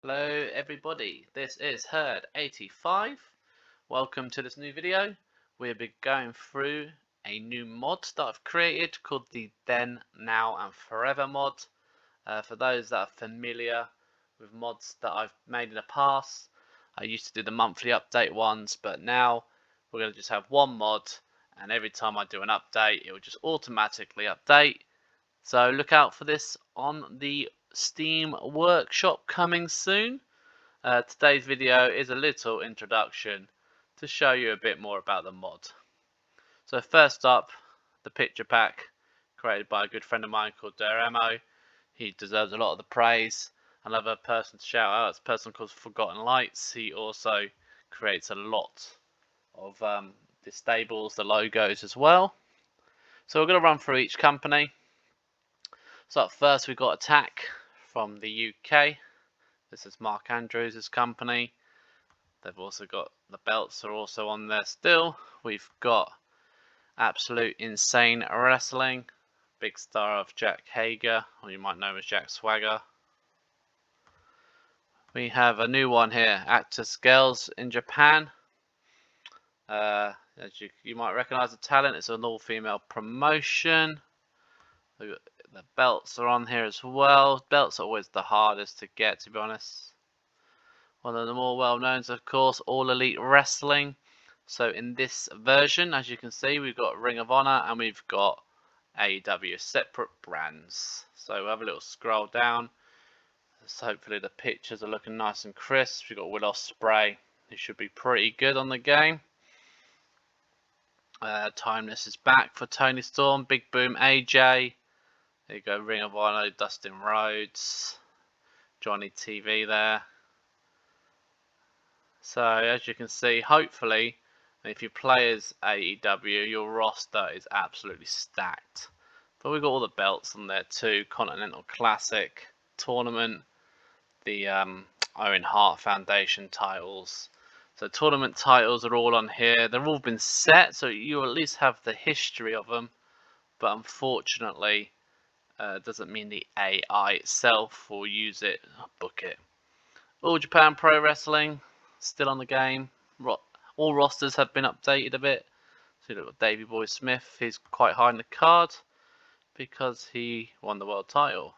Hello everybody, this is Herd85. Welcome to this new video. We'll be going through a new mod that I've created called the Then, Now and Forever mod. For those that are familiar with mods that I've made in the past, I used to do the monthly update ones, but now we're going to just have one mod, and every time I do an update it will just automatically update. So look out for this on the Steam Workshop coming soon. Today's video is a little introduction to show you a bit more about the mod. So first up, the picture pack created by a good friend of mine called Deremo. He deserves a lot of the praise. Another person to shout out is a person called Forgotten Lights. He also creates a lot of the stables, the logos as well. So we're going to run through each company. So up first we've got Attack from the UK. This is Mark Andrews' company. They've also got the belts are also on there still. We've got Absolute Insane Wrestling, big star of Jack Hager, or you might know him as Jack Swagger. We have a new one here, Actors Girls in Japan. As you might recognise the talent, it's an all-female promotion. The belts are on here as well. Belts are always the hardest to get, to be honest. One of the more well-known, of course, All Elite Wrestling. So in this version, as you can see, we've got Ring of Honor and we've got AEW, separate brands. So we'll have a little scroll down. So hopefully the pictures are looking nice and crisp. We've got Will Ospreay, who should be pretty good on the game. Timeless is back for Tony Storm, Big Boom AJ. There you go, Ring of Honor, Dustin Rhodes, Johnny TV there. So as you can see, hopefully, if you play as AEW, your roster is absolutely stacked. But we've got all the belts on there too, Continental Classic, Tournament, the Owen Hart Foundation titles. So tournament titles are all on here. They've all been set, so you at least have the history of them. But unfortunately, doesn't mean the AI itself will use it, book it. All Japan Pro Wrestling, still on the game. All rosters have been updated a bit. So look at Davey Boy Smith, he's quite high in the card because he won the world title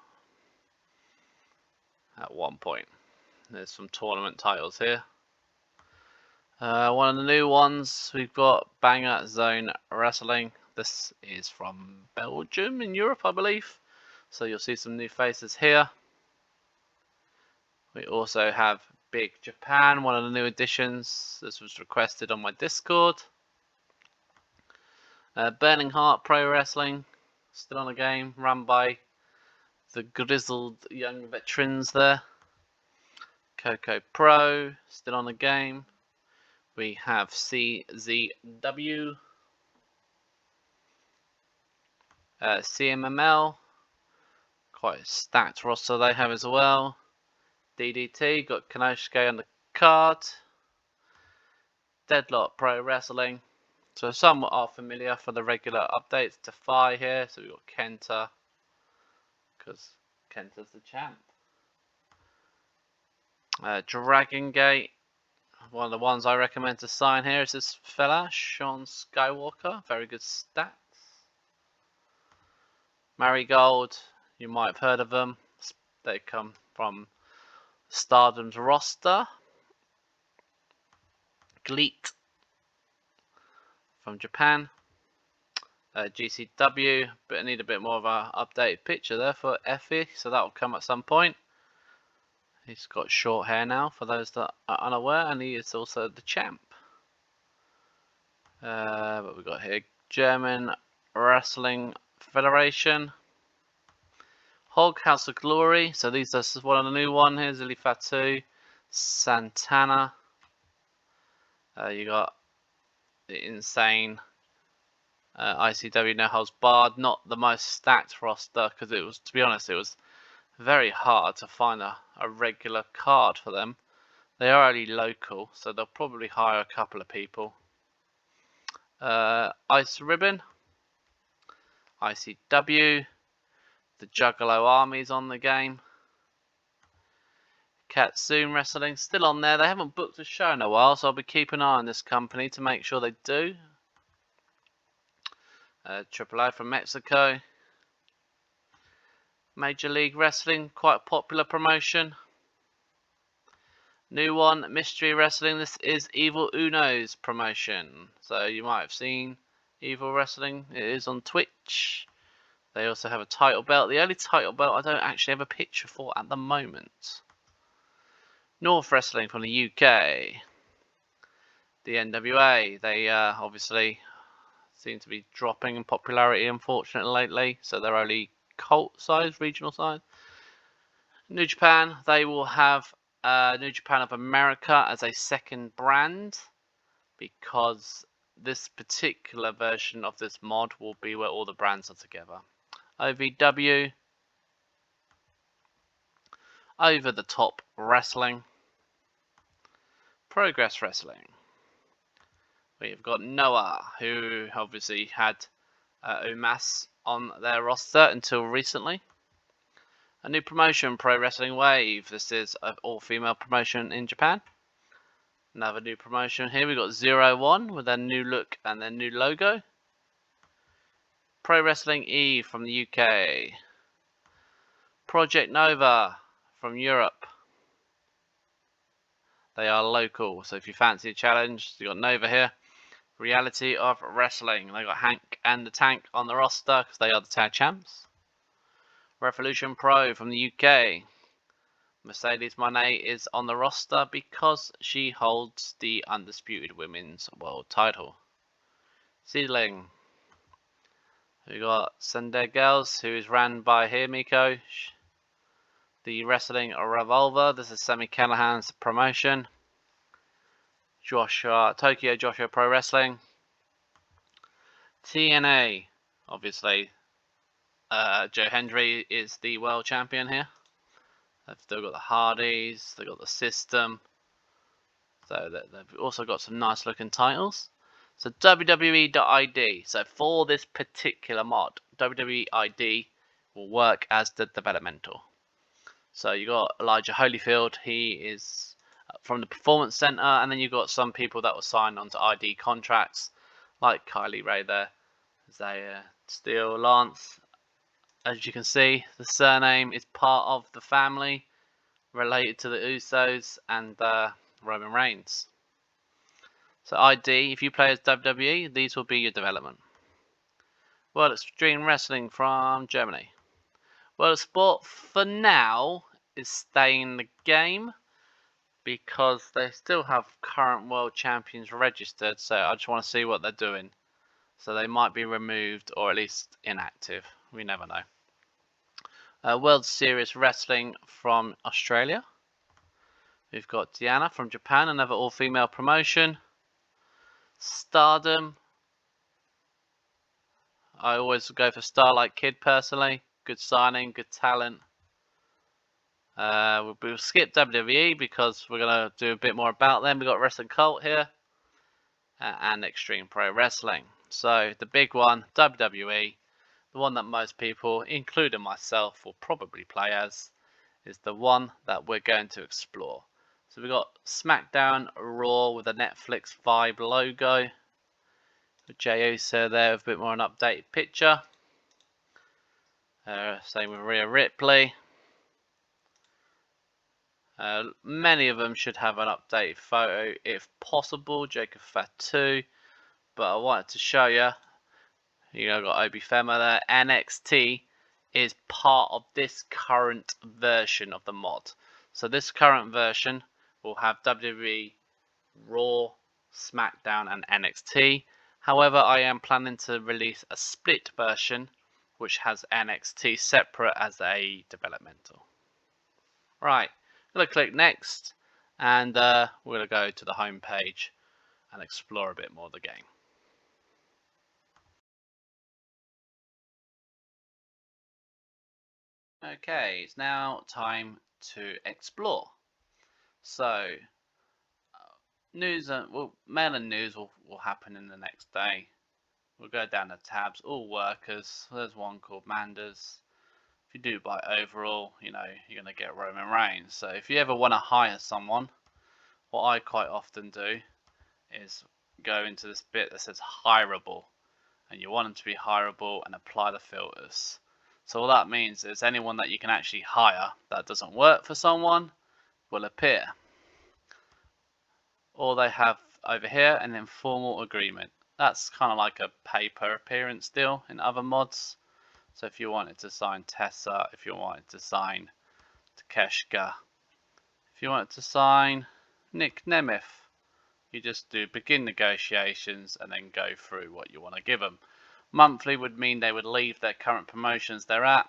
at one point. There's some tournament titles here. One of the new ones, we've got Banger Zone Wrestling. This is from Belgium in Europe, I believe. So you'll see some new faces here. We also have Big Japan, one of the new additions. This was requested on my Discord. Burning Heart Pro Wrestling, still on the game, run by the grizzled young veterans there. Coco Pro, still on the game. We have CZW. CMML, quite a stacked roster they have as well. DDT, got Konosuke on the card. Deadlock Pro Wrestling. So some are familiar for the regular updates. Defy here, so we've got Kenta, because Kenta's the champ. Dragon Gate, one of the ones I recommend to sign here is this fella, Sean Skywalker, very good stats. Marigold, you might have heard of them. They come from Stardom's roster. Gleet from Japan. GCW, but I need a bit more of an updated picture there for Effie, so that will come at some point. He's got short hair now, for those that are unaware, and he is also the champ. What we got here? German Wrestling Federation. Hog House of Glory. So these are one of the new one here. Zilly Fatu, Santana. You got the insane ICW No Holds Barred. Not the most stacked roster because it was, to be honest, it was very hard to find a regular card for them. They are only local, so they'll probably hire a couple of people. Ice Ribbon, ICW, the Juggalo Army's on the game. Katsun Wrestling still on there. They haven't booked a show in a while, so I'll be keeping an eye on this company to make sure they do. AAA from Mexico. Major League Wrestling, quite popular promotion. New one, Mystery Wrestling. This is Evil Uno's promotion. So you might have seen Evil Wrestling. It is on Twitch. They also have a title belt. The only title belt I don't actually have a picture for at the moment. North Wrestling from the UK. The NWA. They obviously seem to be dropping in popularity, unfortunately, lately. So they're only cult size, regional size. New Japan. They will have New Japan of America as a second brand, because this particular version of this mod will be where all the brands are together. OVW, Over the Top Wrestling, Progress Wrestling. We've got Noah, who obviously had Umas on their roster until recently. A new promotion, Pro Wrestling Wave. This is an all-female promotion in Japan. Another new promotion here. We've got 01 with their new look and their new logo. Pro Wrestling E from the UK. Project Nova from Europe. They are local, so if you fancy a challenge, you've got Nova here. Reality of Wrestling. They got Hank and the Tank on the roster because they are the tag champs. Revolution Pro from the UK. Mercedes Moné is on the roster because she holds the Undisputed Women's World title. Seedling. We got Sunday Girls, who is ran by Miko. The Wrestling Revolver. This is Sammy Callahan's promotion. Tokyo Joshua Pro Wrestling. TNA. Obviously, Joe Hendry is the world champion here. They've still got the Hardys. They've got the System. So they've also got some nice looking titles. So WWE.ID. So for this particular mod, WWE.ID will work as the developmental. So you got Elijah Holyfield. He is from the Performance Center, and then you've got some people that were signed onto ID contracts, like Kylie Ray there, Zaya Steele, Lance. As you can see, the surname is part of the family, related to the Usos and Roman Reigns. So ID, if you play as WWE, these will be your development. World Extreme Wrestling from Germany. World of Sport, for now, is staying in the game because they still have current world champions registered, so I just want to see what they're doing. So they might be removed or at least inactive. We never know. World Series Wrestling from Australia. We've got Diana from Japan, another all-female promotion. Stardom. I always go for Starlight Kid personally. Good signing, good talent. We'll skip WWE because we're going to do a bit more about them. We've got Wrestling Cult here and Extreme Pro Wrestling. So the big one, WWE, the one that most people, including myself, will probably play as, is the one that we're going to explore. So we've got SmackDown Raw with a Netflix Vibe logo. With Jey Uso there with a bit more an updated picture. Same with Rhea Ripley. Many of them should have an updated photo if possible. Jacob Fatu. But I wanted to show you. I've got Obi Fema there. NXT is part of this current version of the mod. So this current version will have WWE, Raw, SmackDown and NXT. However, I am planning to release a split version which has NXT separate as a developmental. Right, I'm going to click next and we're going to go to the home page and explore a bit more of the game. Okay, it's now time to explore. So, news and mail and news will happen in the next day. We'll go down the tabs, all workers. There's one called Manders. If you do by overall, you know, you're going to get Roman Reigns. So if you ever want to hire someone, what I quite often do is go into this bit that says hireable, and you want them to be hireable and apply the filters. So all that means is anyone that you can actually hire that doesn't work for someone will appear. Or they have over here an informal agreement. That's kind of like a paper appearance deal in other mods. So if you wanted to sign Tessa, if you wanted to sign Takeshka, if you wanted to sign Nick Nemeth, you just do begin negotiations and then go through what you want to give them. Monthly would mean they would leave their current promotions they're at.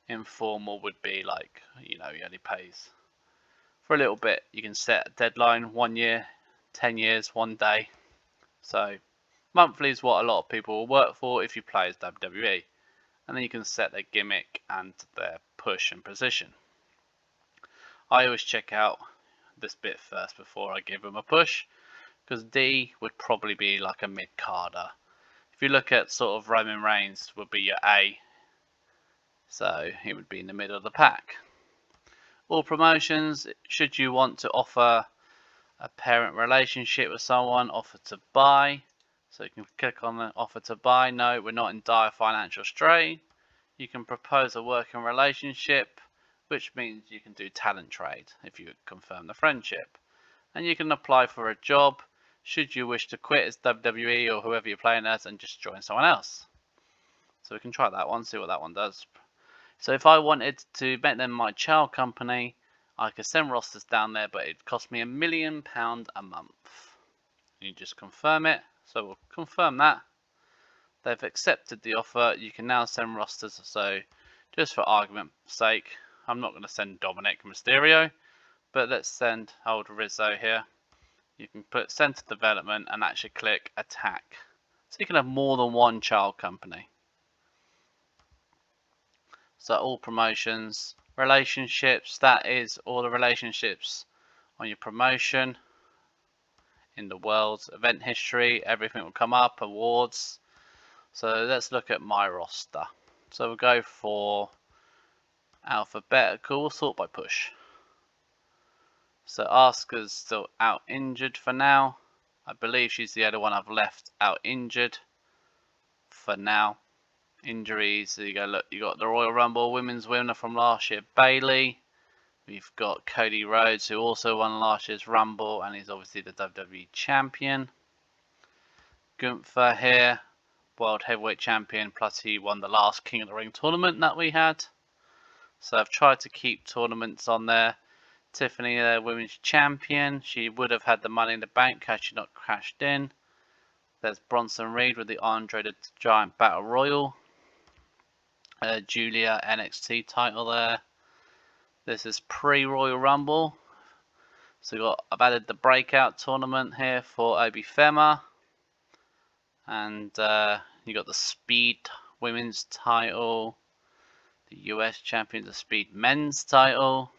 Informal would be like, you know, he only pays for a little bit. You can set a deadline, 1 year, 10 years, 1 day. So monthly is what a lot of people will work for if you play as WWE. And then you can set their gimmick and their push and position. I always check out this bit first before I give them a push, because D would probably be like a mid-carder. If you look at sort of Roman Reigns would be your A, so he would be in the middle of the pack. All promotions, should you want to offer a parent relationship with someone, offer to buy. So you can click on the offer to buy. No, we're not in dire financial strain. You can propose a working relationship, which means you can do talent trade if you confirm the friendship. And you can apply for a job should you wish to quit as WWE or whoever you're playing as and just join someone else. So we can try that one, see what that one does. So if I wanted to make them my child company, I could send rosters down there, but it cost me £1 million a month. You just confirm it, so we'll confirm that. They've accepted the offer. You can now send rosters. So just for argument's sake, I'm not going to send Dominic Mysterio, but let's send old Rizzo here. You can put center development and actually click attack. So you can have more than one child company. So all promotions, relationships, that is all the relationships on your promotion. In the world's event history, everything will come up, awards. So let's look at my roster. So we'll go for alphabetical, we'll sort by push. So Asuka's still out injured for now. I believe she's the only one I've left out injured for now. Injuries, so you go, look, you got the Royal Rumble women's winner from last year, Bayley. We've got Cody Rhodes, who also won last year's Rumble, and he's obviously the WWE champion. Gunther here, World Heavyweight Champion, plus he won the last King of the Ring tournament that we had. So I've tried to keep tournaments on there. Tiffany, Women's Champion, she would have had the Money in the Bank had she not crashed in. There's Bronson Reed with the Andre the Giant Battle Royal. Julia NXT title there. This is pre-Royal Rumble. So I've added the breakout tournament here for Obi Fema. And you got the Speed Women's title. The US Champions of Speed Men's title.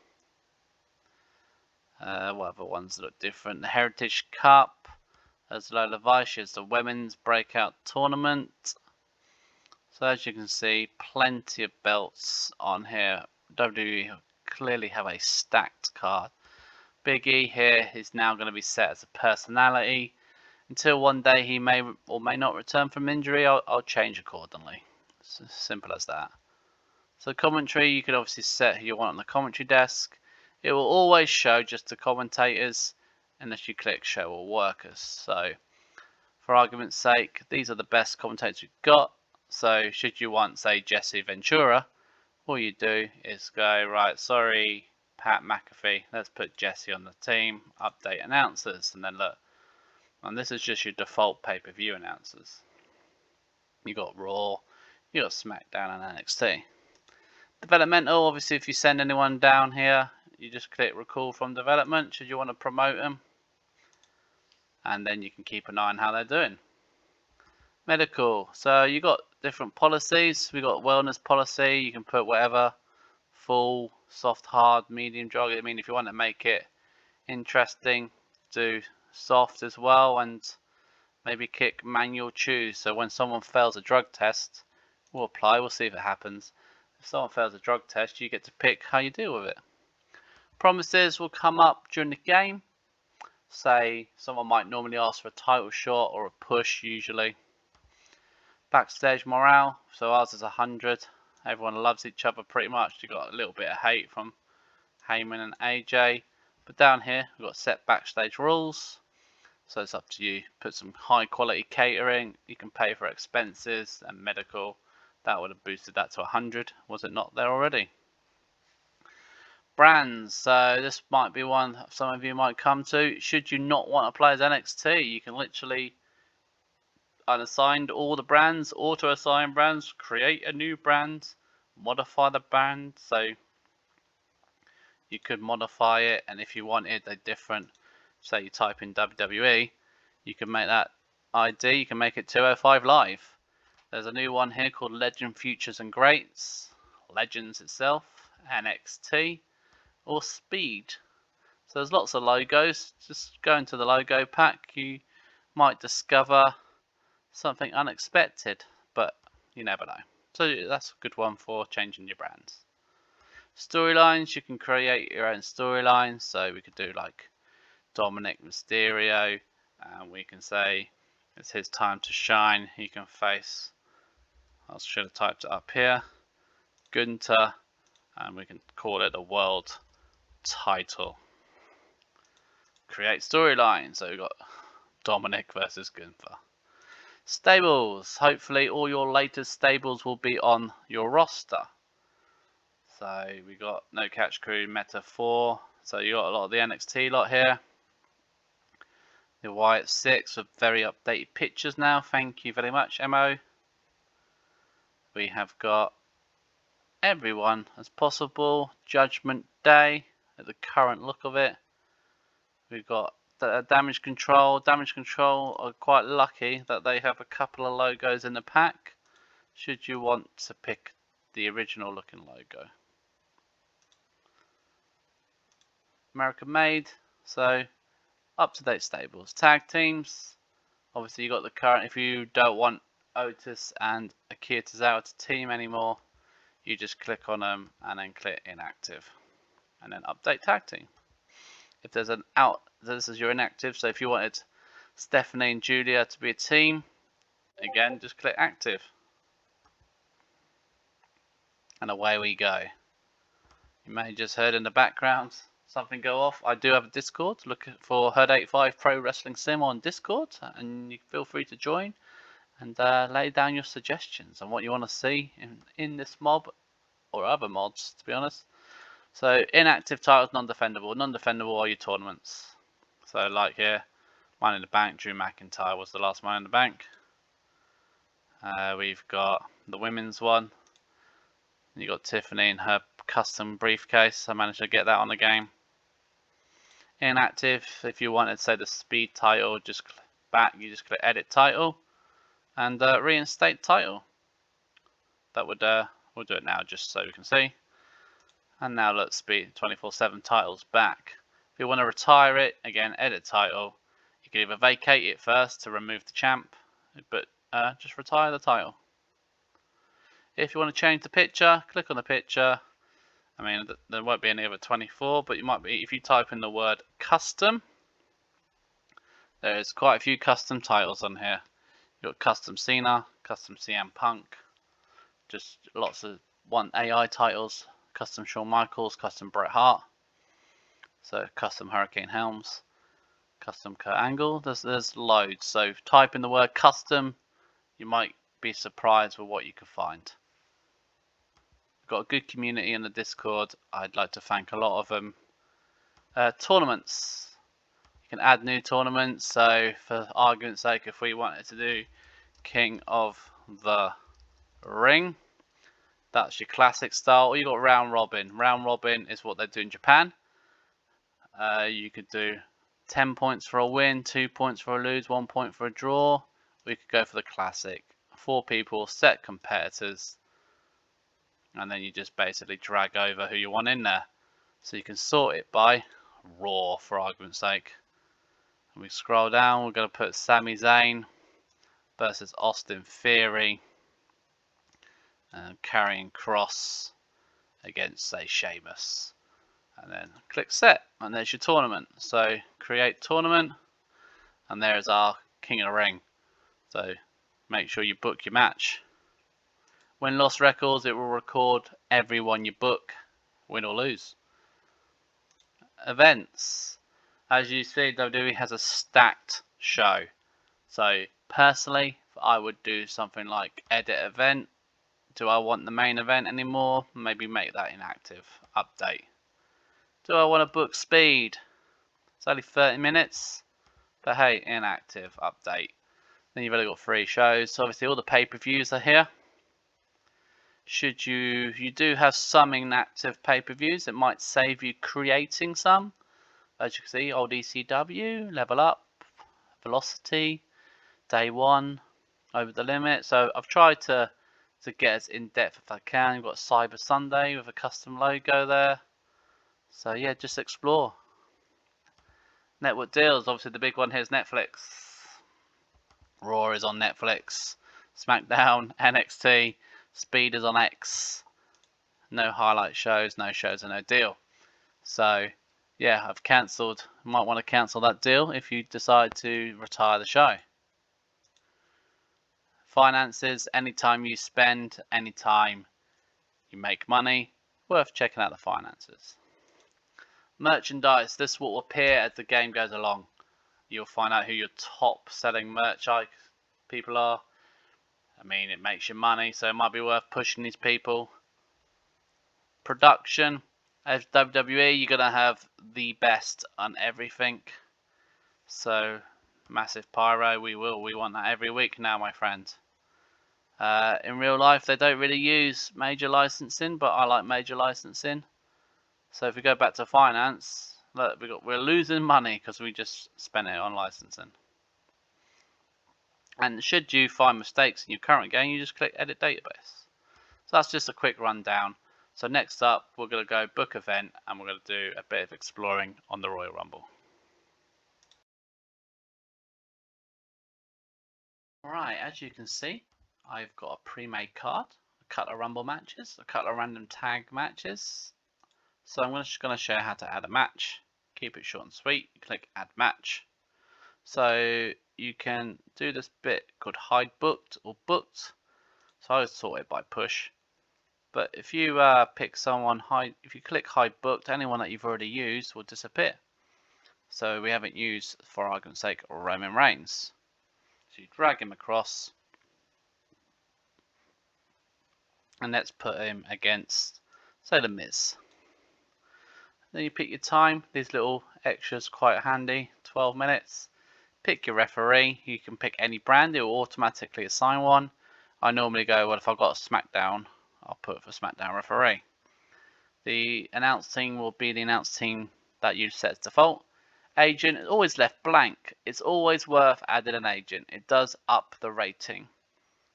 What other ones look different? The Heritage Cup. As Lola Vice is the Women's Breakout Tournament. So as you can see, plenty of belts on here. WWE clearly have a stacked card. Big E here is now going to be set as a personality. Until one day he may or may not return from injury, I'll change accordingly. It's as simple as that. So commentary, you can obviously set who you want on the commentary desk. It will always show just the commentators unless you click show all workers. So for argument's sake, these are the best commentators we've got. So should you want, say, Jesse Ventura, all you do is go, right, sorry, Pat McAfee, let's put Jesse on the team, update announcers, and then look. And this is just your default pay-per-view announcers. You got Raw, you got SmackDown and NXT. Developmental, obviously if you send anyone down here, you just click recall from development should you want to promote them. And then you can keep an eye on how they're doing. Medical, so you got different policies. We got wellness policy, you can put whatever, full, soft, hard, medium, drug. I mean, if you want to make it interesting, do soft as well, and maybe kick manual choose. So when someone fails a drug test, we'll apply, we'll see if it happens. If someone fails a drug test, you get to pick how you deal with it. Promises will come up during the game. Say someone might normally ask for a title shot or a push usually. Backstage morale, so ours is 100. Everyone loves each other pretty much. You got a little bit of hate from Heyman and AJ, but down here we've got set backstage rules. So it's up to you. Put some high quality catering. You can pay for expenses and medical. That would have boosted that to 100. Was it not there already? Brands. So this might be one some of you might come to. Should you not want to play as NXT, you can literally unassign all the brands, auto assign brands, create a new brand, modify the brand. So you could modify it, and if you wanted a different, say you type in WWE, you can make that ID, you can make it 205 Live. There's a new one here called Legend Futures and Greats, Legends itself, NXT, or Speed. So there's lots of logos. Just go into the logo pack, you might discover something unexpected, but you never know. So that's a good one for changing your brands. Storylines, you can create your own storylines. So we could do like Dominic Mysterio, and we can say it's his time to shine. He can face, I should have typed it up here, Gunther, and we can call it a world title. Create storyline. So we've got Dominic versus Gunther. Stables. Hopefully all your latest stables will be on your roster. So we got No Catch Crew, Meta 4. So you got a lot of the NXT lot here. The Wyatt 6 with very updated pictures now. Thank you very much, Mo. We have got everyone as possible. Judgment Day at the current look of it. We've got Damage Control. Damage Control are quite lucky that they have a couple of logos in the pack. Should you want to pick the original looking logo. American Made. So up-to-date stables. Tag teams. Obviously you got the current. If you don't want Otis and Akira Tozawa to team anymore, you just click on them and then click inactive, and then update tag team. If there's an out, this is your inactive. So if you wanted Stephanie and Julia to be a team, again just click active, and away we go. You may have just heard in the background something go off. I do have a Discord. Look for Herd85 Pro Wrestling Sim on Discord, and you feel free to join and lay down your suggestions on what you want to see in this mob or other mods, to be honest. So inactive titles, non-defendable. Non-defendable are your tournaments. So like here, Money in the Bank, Drew McIntyre was the last Money in the Bank. We've got the women's one. You got Tiffany and her custom briefcase. I managed to get that on the game. Inactive, if you wanted, say, the speed title, just back, you just click edit title and reinstate title. That would we'll do it now just so we can see. And now let's speed 24/7 titles back. If you want to retire it, again, edit title. You can either vacate it first to remove the champ, but just retire the title. If you want to change the picture, click on the picture. I mean, there won't be any other 24, but you might be, if you type in the word custom, there's quite a few custom titles on here. You've got custom Cena, custom CM Punk, just lots of AI titles, custom Shawn Michaels, custom Bret Hart, so custom Hurricane Helms, custom Kurt Angle, there's loads. So type in the word custom, you might be surprised with what you can find. Got a good community in the Discord. I'd like to thank a lot of them. Tournaments. You can add new tournaments. So for argument's sake, if we wanted to do King of the Ring, that's your classic style. Or you got round robin. Round robin is what they do in Japan. You could do 10 points for a win, 2 points for a lose, 1 point for a draw. We could go for the classic. 4 people, set competitors. And then you just basically drag over who you want in there. So you can sort it by Raw, for argument's sake. And we scroll down, we're going to put Sami Zayn versus Austin Theory. carrying cross against, say, Sheamus, and then click set, and there's your tournament. So create tournament, and there's our King of the Ring. So make sure you book your match. Win loss records, it will record everyone you book, win or lose. Events, as you see, WWE has a stacked show. So personally, I would do something like edit event. Do I want the main event anymore? Maybe make that inactive. Update. Do I want to book speed? It's only 30 minutes. But hey, inactive. Update. Then you've only got 3 shows. So obviously all the pay-per-views are here. Should you do have some inactive pay-per-views, it might save you creating some. As you can see, old ECW, Level Up, Velocity, Day 1, Over the Limit. So I've tried to get as in depth as I can. You've got Cyber Sunday with a custom logo there. So yeah, just explore. Network deals, obviously the big one here is Netflix. Raw is on Netflix. SmackDown, NXT, Speed is on X. No highlight shows, no shows, and no deal. So yeah, I've cancelled. You might want to cancel that deal if you decide to retire the show. Finances, anytime you spend, anytime you make money, worth checking out the finances. Merchandise, this will appear as the game goes along. You'll find out who your top selling merch people are. I mean, it makes you money, so it might be worth pushing these people. Production, as WWE, you're going to have the best on everything. So, massive pyro, we want that every week now, my friend. In real life, they don't really use major licensing, but I like major licensing. So if we go back to finance, look, we're losing money because we just spent it on licensing. And should you find mistakes in your current game, you just click Edit Database. So that's just a quick rundown. So next up, we're going to go book event, and we're going to do a bit of exploring on the Royal Rumble. Alright, as you can see, I've got a pre-made card, a couple of Rumble matches, a couple of random tag matches. So I'm just going to show you how to add a match. Keep it short and sweet. Click Add Match. So you can do this bit called Hide Booked or Booked. So I would sort it by push. But if you pick someone, if you click Hide Booked, anyone that you've already used will disappear. So we haven't used, for argument's sake, Roman Reigns. So you drag him across. And let's put him against, say, The Miz. Then you pick your time. These little extras quite handy. 12 minutes. Pick your referee. You can pick any brand. It will automatically assign one. I normally go, well, if I've got a SmackDown, I'll put for SmackDown referee. The announce team will be the announce team that you set as default. Agent is always left blank. It's always worth adding an agent. It does up the rating.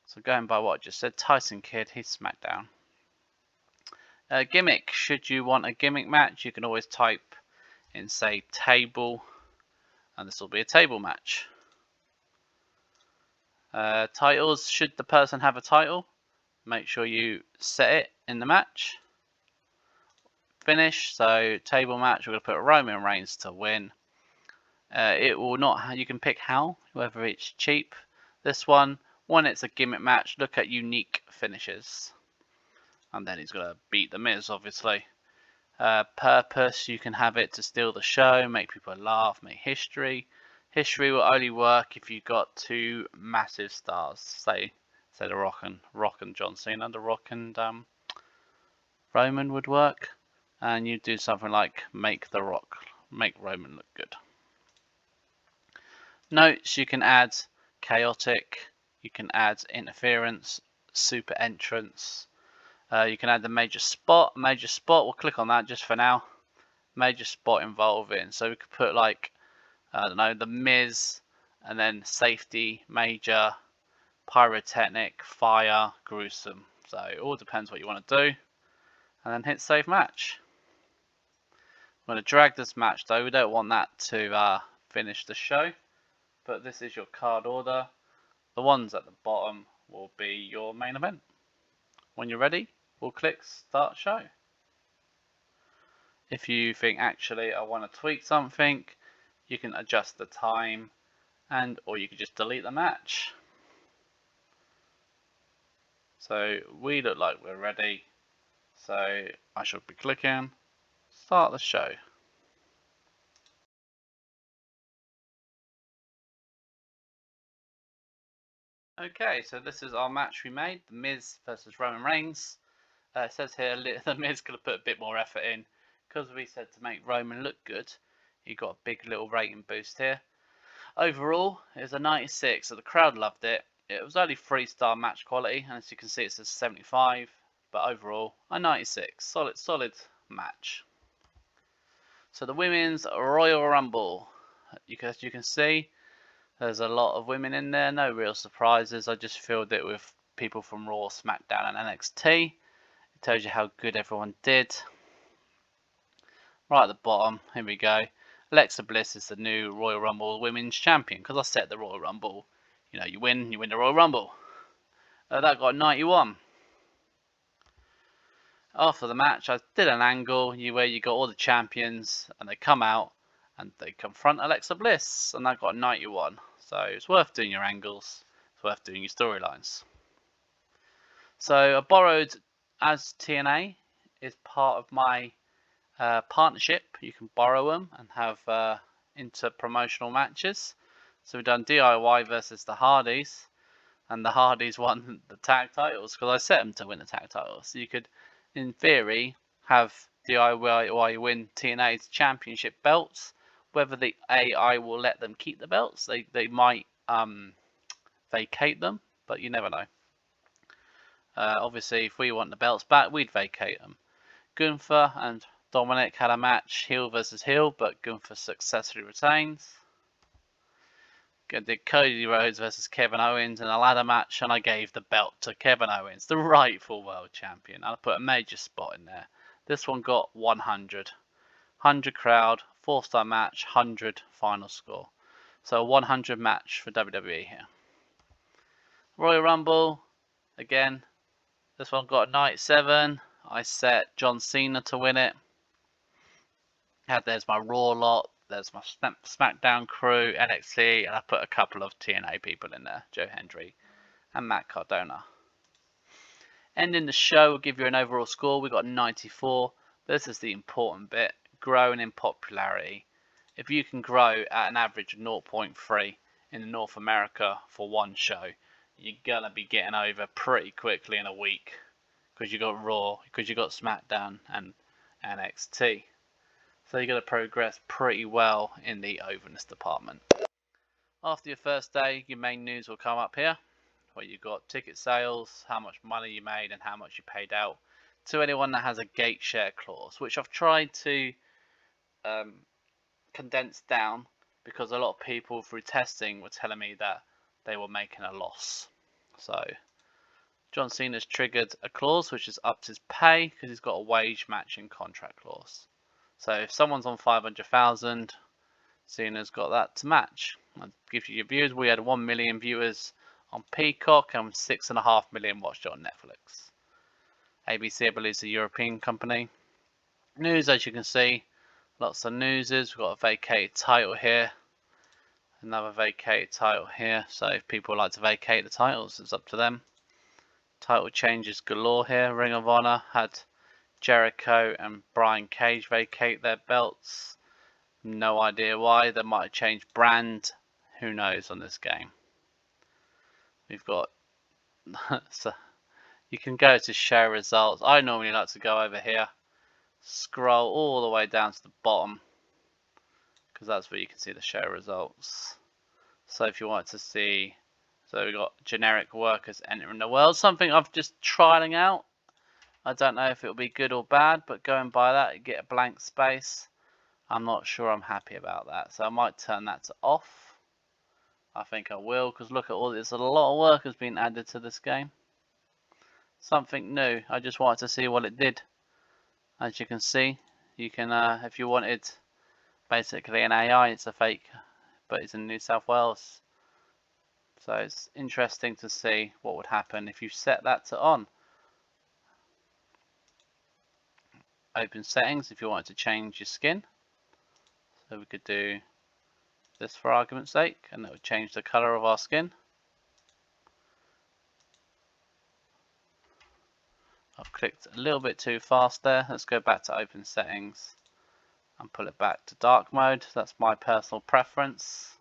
So going by what I just said, Tyson Kidd, he's SmackDown. Gimmick, should you want a gimmick match, you can always type in, say, table, and this will be a table match. Titles, should the person have a title, make sure you set it in the match. Finish, so table match, we're going to put Roman Reigns to win. It will not, you can pick how, whether it's cheap. This one, when it's a gimmick match, look at unique finishes. And then he's going to beat The Miz, obviously. Purpose, you can have it to steal the show, make people laugh, make history. History will only work if you've got 2 massive stars. Say The Rock and John Cena. The Rock and Roman would work. And you do something like make Roman look good. Notes, you can add chaotic, you can add interference, super entrance. You can add the major spot. Major spot, we'll click on that just for now. Major spot involving. So we could put like, I don't know, The Miz, and then safety, major, pyrotechnic, fire, gruesome. So it all depends what you want to do. And then hit save match. I'm going to drag this match though. We don't want that to finish the show. But this is your card order. The ones at the bottom will be your main event. When you're ready, we'll click Start Show. If you think actually I want to tweak something, you can adjust the time or you can just delete the match. So we look like we're ready. So I should be clicking Start the Show. Okay, so this is our match we made, The Miz versus Roman Reigns. It says here The Miz could have put a bit more effort in, because we said to make Roman look good. He got a big little rating boost here. Overall, it was a 96, so the crowd loved it. It was only 3-star match quality, and as you can see it says 75, but overall a 96. Solid match. So the Women's Royal Rumble. As you can see, there's a lot of women in there, no real surprises. I just filled it with people from Raw, SmackDown and NXT. It tells you how good everyone did. Right at the bottom, here we go. Alexa Bliss is the new Royal Rumble Women's Champion, because I set the Royal Rumble. You know, you win the Royal Rumble. That got 91. After the match, I did an angle where you got all the champions and they come out and they confront Alexa Bliss, and that got 91. So it's worth doing your angles, it's worth doing your storylines. So I borrowed, as TNA is part of my partnership, you can borrow them and have inter-promotional matches. So we've done DIY versus the Hardys, and the Hardys won the tag titles because I set them to win the tag titles. So you could, in theory, have DIY win TNA's championship belts. Whether the AI will let them keep the belts, they might vacate them, but you never know. Obviously, if we want the belts back, we'd vacate them. Gunther and Dominic had a match, heel versus heel, but Gunther successfully retains. I did Cody Rhodes versus Kevin Owens in a ladder match, and I gave the belt to Kevin Owens, the rightful world champion. I put a major spot in there. This one got 100. 100 crowd, 4-star match, 100 final score. So a 100 match for WWE here. Royal Rumble, again, this one got a 97. I set John Cena to win it. There's my Raw lot, there's my SmackDown crew, NXT, and I put a couple of TNA people in there, Joe Hendry and Matt Cardona. Ending the show will give you an overall score. We got 94. This is the important bit, growing in popularity. If you can grow at an average of 0.3 in North America for one show, you're gonna be getting over pretty quickly in a week, because you got Raw, because you got SmackDown and NXT. So you're going to progress pretty well in the overness department. After your first day, your main news will come up here, where you've got ticket sales, how much money you made and how much you paid out to anyone that has a gate share clause, which I've tried to condense down, because a lot of people through testing were telling me that they were making a loss. So John Cena's triggered a clause which has upped his pay because he's got a wage matching contract clause. So if someone's on 500,000, Cena's got that to match. I'll give you your views. We had 1 million viewers on Peacock and 6.5 million watched it on Netflix. ABC, I believe, is a European company. News, as you can see, lots of newses. We've got a vacated title here, another vacated title here. So if people like to vacate the titles, it's up to them. Title changes galore here. Ring of Honor had Jericho and Brian Cage vacate their belts. No idea why. They might have changed brand. Who knows on this game. We've got so you can go to show results. I normally like to go over here, scroll all the way down to the bottom, because that's where you can see the show results. So if you want to see, so we've got generic workers entering the world, something I've just trialing out. I don't know if it'll be good or bad, but going by that, you get a blank space. I'm not sure I'm happy about that, so I might turn that to off. I think I will, because look at all this, a lot of workers being added to this game. Something new. I just wanted to see what it did. As you can see, you can, if you wanted basically an AI, it's a fake, but it's in New South Wales. So it's interesting to see what would happen if you set that to on. open settings if you wanted to change your skin. So we could do this for argument's sake, and that would change the color of our skin. I've clicked a little bit too fast there. Let's go back to open settings and pull it back to dark mode. That's my personal preference.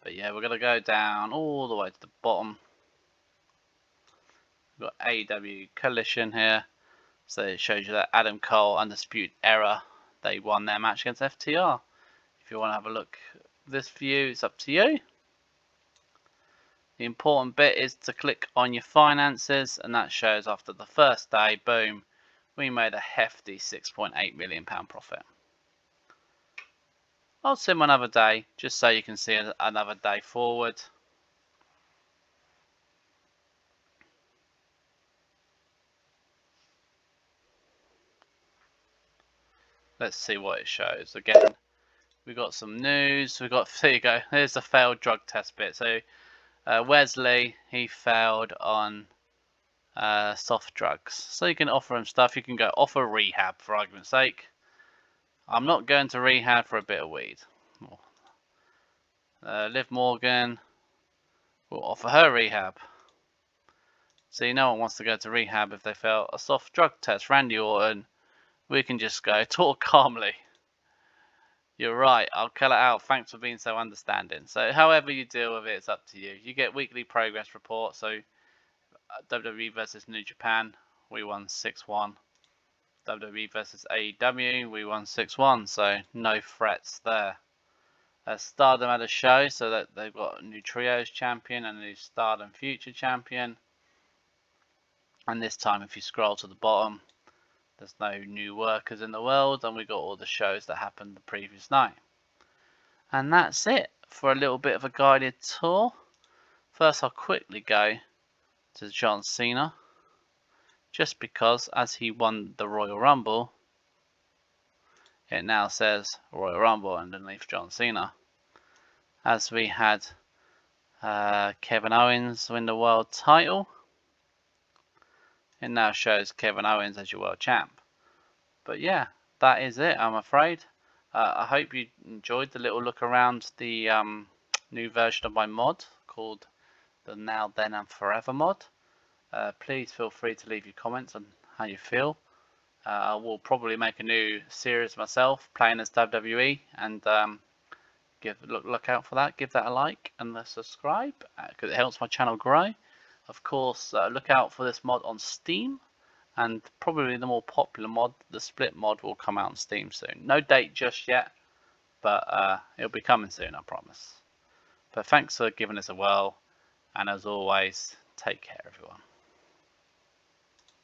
But yeah, we're going to go down all the way to the bottom. We've got AEW Coalition here. So it shows you that Adam Cole, Undisputed Era, they won their match against FTR. If you want to have a look at this view, it's up to you. The important bit is to click on your finances, and that shows after the first day, boom, we made a hefty £6.8 million profit. I'll sim another day just so you can see another day forward. Let's see what it shows. Again, we got some news. We got, there you go, there's the failed drug test bit. So Wesley, he failed on soft drugs. So you can offer him stuff. You can go offer rehab for argument's sake. I'm not going to rehab for a bit of weed. Liv Morgan will offer her rehab. See, no one wants to go to rehab if they fail a soft drug test. Randy Orton, we can just go talk calmly. You're right, I'll call it out. Thanks for being so understanding. So however you deal with it, it's up to you. You get weekly progress reports. So WWE versus New Japan, we won 6-1. WWE versus AEW, we won 6-1. So no threats there. Stardom had a show, so that they've got a new Trios champion and a new Stardom Future champion. And this time, if you scroll to the bottom, there's no new workers in the world, and we got all the shows that happened the previous night. And that's it for a little bit of a guided tour. First, I'll quickly go to John Cena, just because as he won the Royal Rumble, it now says Royal Rumble underneath John Cena. As we had Kevin Owens win the world title, it now shows Kevin Owens as your world champ. But yeah, that is it, I'm afraid. I hope you enjoyed the little look around the new version of my mod called the Now, Then and Forever mod. Please feel free to leave your comments on how you feel. I will probably make a new series myself playing as WWE, and look out for that. Give that a like and a subscribe because it helps my channel grow. Of course, look out for this mod on Steam, and probably the more popular mod, the Split mod, will come out on Steam soon. No date just yet, but it'll be coming soon, I promise. But thanks for giving us a whirl, and as always, take care everyone.